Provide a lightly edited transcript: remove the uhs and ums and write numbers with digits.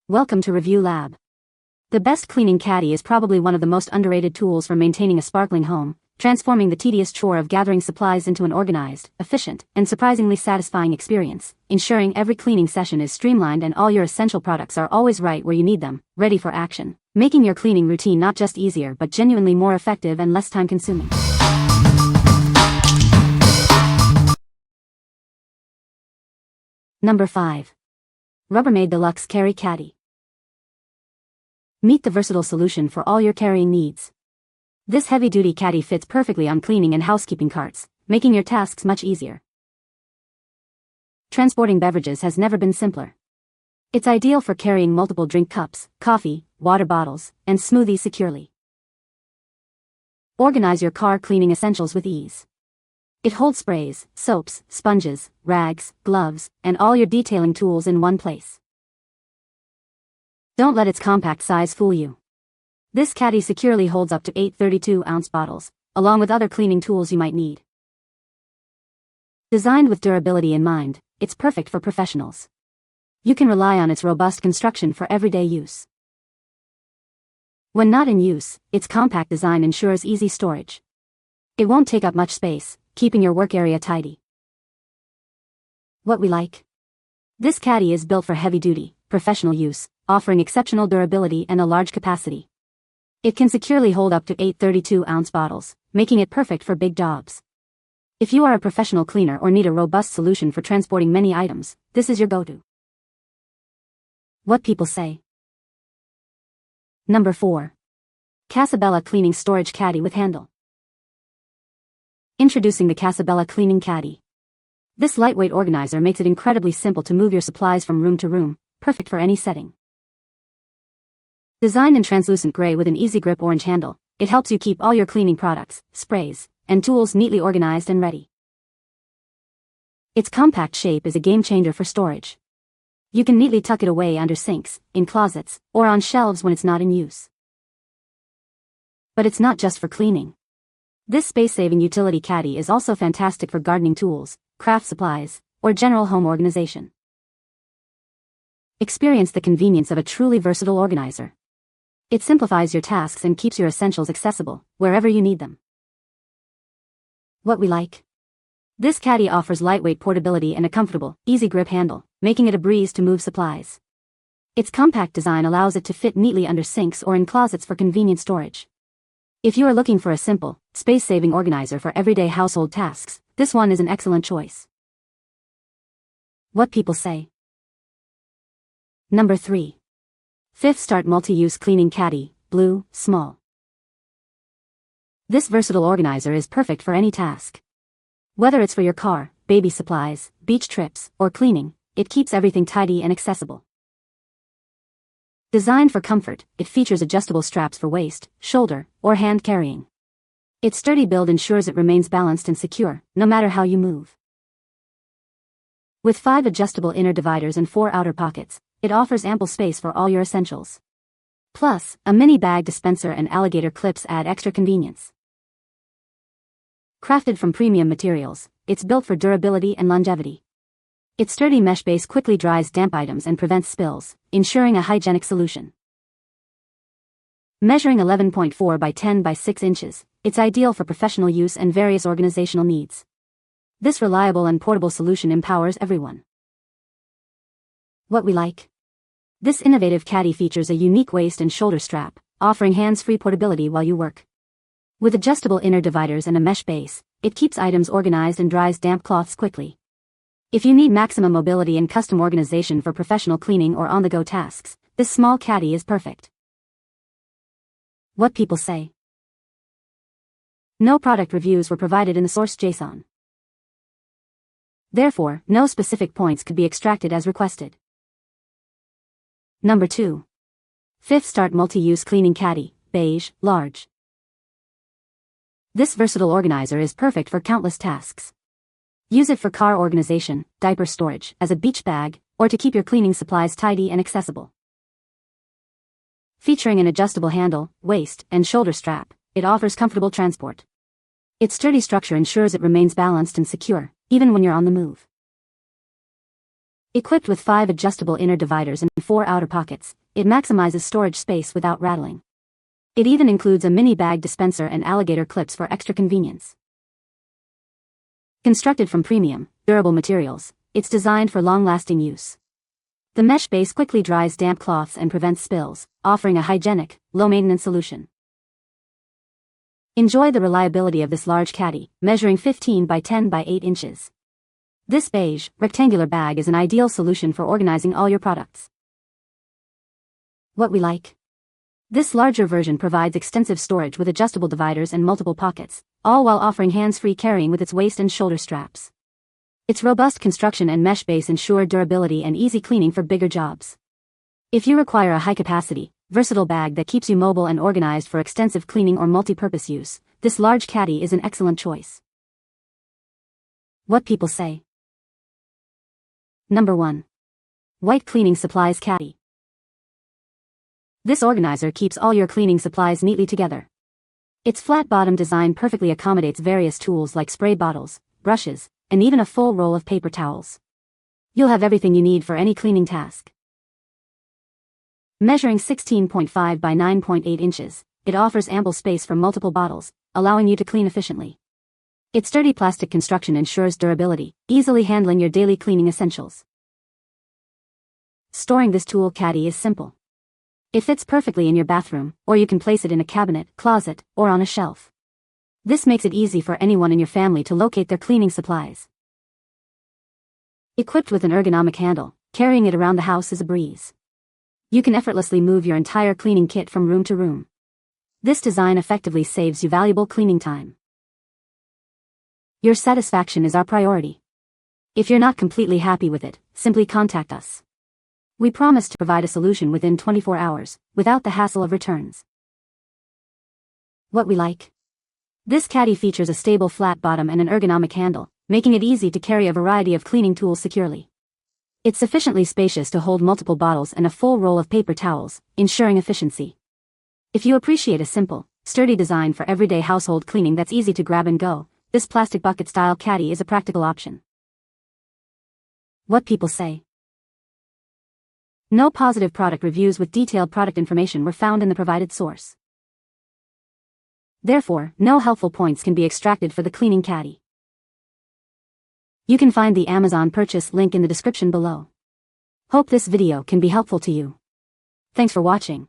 Welcome to Review Lab. The best cleaning caddy is probably one of the most underrated tools for maintaining a sparkling home, transforming the tedious chore of gathering supplies into an organized, efficient, and surprisingly satisfying experience, ensuring every cleaning session is streamlined and all your essential products are always right where you need them, ready for action, making your cleaning routine not just easier but genuinely more effective and less time-consuming. Number 5. Rubbermaid Deluxe Carry Caddy. Meet the versatile solution for all your carrying needs. This heavy-duty caddy fits perfectly on cleaning and housekeeping carts, making your tasks much easier. Transporting beverages has never been simpler. It's ideal for carrying multiple drink cups, coffee, water bottles, and smoothies securely. Organize your car cleaning essentials with ease. It holds sprays, soaps, sponges, rags, gloves, and all your detailing tools in one place. Don't let its compact size fool you. This caddy securely holds up to 8 32-ounce bottles, along with other cleaning tools you might need. Designed with durability in mind, it's perfect for professionals. You can rely on its robust construction for everyday use. When not in use, its compact design ensures easy storage. It won't take up much space, keeping your work area tidy. What we like? This caddy is built for heavy-duty, professional use, offering exceptional durability and a large capacity. It can securely hold up to 8 32-ounce bottles, making it perfect for big jobs. If you are a professional cleaner or need a robust solution for transporting many items, this is your go-to. What people say. Number 4. Casabella Cleaning Storage Caddy with Handle. Introducing the Casabella Cleaning Caddie. This lightweight organizer makes it incredibly simple to move your supplies from room to room, perfect for any setting. Designed in translucent gray with an easy grip orange handle, it helps you keep all your cleaning products, sprays, and tools neatly organized and ready. Its compact shape is a game changer for storage. You can neatly tuck it away under sinks, in closets, or on shelves when it's not in use. But it's not just for cleaning. This space-saving utility caddy is also fantastic for gardening tools, craft supplies, or general home organization. Experience the convenience of a truly versatile organizer. It simplifies your tasks and keeps your essentials accessible, wherever you need them. What we like? This caddy offers lightweight portability and a comfortable, easy grip handle, making it a breeze to move supplies. Its compact design allows it to fit neatly under sinks or in closets for convenient storage. If you are looking for a simple, space-saving organizer for everyday household tasks, this one is an excellent choice. What people say. Number 3. FifthStart Multiuse Cleaning Caddie, Blue, Small. This versatile organizer is perfect for any task. Whether it's for your car, baby supplies, beach trips, or cleaning, it keeps everything tidy and accessible. Designed for comfort, it features adjustable straps for waist, shoulder, or hand carrying. Its sturdy build ensures it remains balanced and secure, no matter how you move. With 5 adjustable inner dividers and 4 outer pockets, it offers ample space for all your essentials. Plus, a mini bag dispenser and alligator clips add extra convenience. Crafted from premium materials, it's built for durability and longevity. Its sturdy mesh base quickly dries damp items and prevents spills, ensuring a hygienic solution. Measuring 11.4 by 10 by 6 inches, it's ideal for professional use and various organizational needs. This reliable and portable solution empowers everyone. What we like? This innovative caddy features a unique waist and shoulder strap, offering hands-free portability while you work. With adjustable inner dividers and a mesh base, it keeps items organized and dries damp cloths quickly. If you need maximum mobility and custom organization for professional cleaning or on-the-go tasks, this small caddy is perfect. What people say. No product reviews were provided in the source JSON. Therefore, no specific points could be extracted as requested. Number 2. FifthStart Multiuse Cleaning Caddie, Beige, Large. This versatile organizer is perfect for countless tasks. Use it for car organization, diaper storage, as a beach bag, or to keep your cleaning supplies tidy and accessible. Featuring an adjustable handle, waist, and shoulder strap, it offers comfortable transport. Its sturdy structure ensures it remains balanced and secure, even when you're on the move. Equipped with 5 adjustable inner dividers and 4 outer pockets, it maximizes storage space without rattling. It even includes a mini bag dispenser and alligator clips for extra convenience. Constructed from premium, durable materials, it's designed for long-lasting use. The mesh base quickly dries damp cloths and prevents spills, offering a hygienic, low-maintenance solution. Enjoy the reliability of this large caddy, measuring 15 by 10 by 8 inches. This beige, rectangular bag is an ideal solution for organizing all your products. What we like. This larger version provides extensive storage with adjustable dividers and multiple pockets, all while offering hands-free carrying with its waist and shoulder straps. Its robust construction and mesh base ensure durability and easy cleaning for bigger jobs. If you require a high-capacity, versatile bag that keeps you mobile and organized for extensive cleaning or multi-purpose use, this large caddy is an excellent choice. What people say. Number 1. White Cleaning Supplies Caddy. This organizer keeps all your cleaning supplies neatly together. Its flat bottom design perfectly accommodates various tools like spray bottles, brushes, and even a full roll of paper towels. You'll have everything you need for any cleaning task. Measuring 16.5 by 9.8 inches, it offers ample space for multiple bottles, allowing you to clean efficiently. Its sturdy plastic construction ensures durability, easily handling your daily cleaning essentials. Storing this tool caddy is simple. It fits perfectly in your bathroom, or you can place it in a cabinet, closet, or on a shelf. This makes it easy for anyone in your family to locate their cleaning supplies. Equipped with an ergonomic handle, carrying it around the house is a breeze. You can effortlessly move your entire cleaning kit from room to room. This design effectively saves you valuable cleaning time. Your satisfaction is our priority. If you're not completely happy with it, simply contact us. We promise to provide a solution within 24 hours, without the hassle of returns. What we like. This caddy features a stable flat bottom and an ergonomic handle, making it easy to carry a variety of cleaning tools securely. It's sufficiently spacious to hold multiple bottles and a full roll of paper towels, ensuring efficiency. If you appreciate a simple, sturdy design for everyday household cleaning that's easy to grab and go, this plastic bucket-style caddy is a practical option. What people say. No positive product reviews with detailed product information were found in the provided source. Therefore, no helpful points can be extracted for the cleaning caddy. You can find the Amazon purchase link in the description below. Hope this video can be helpful to you. Thanks for watching.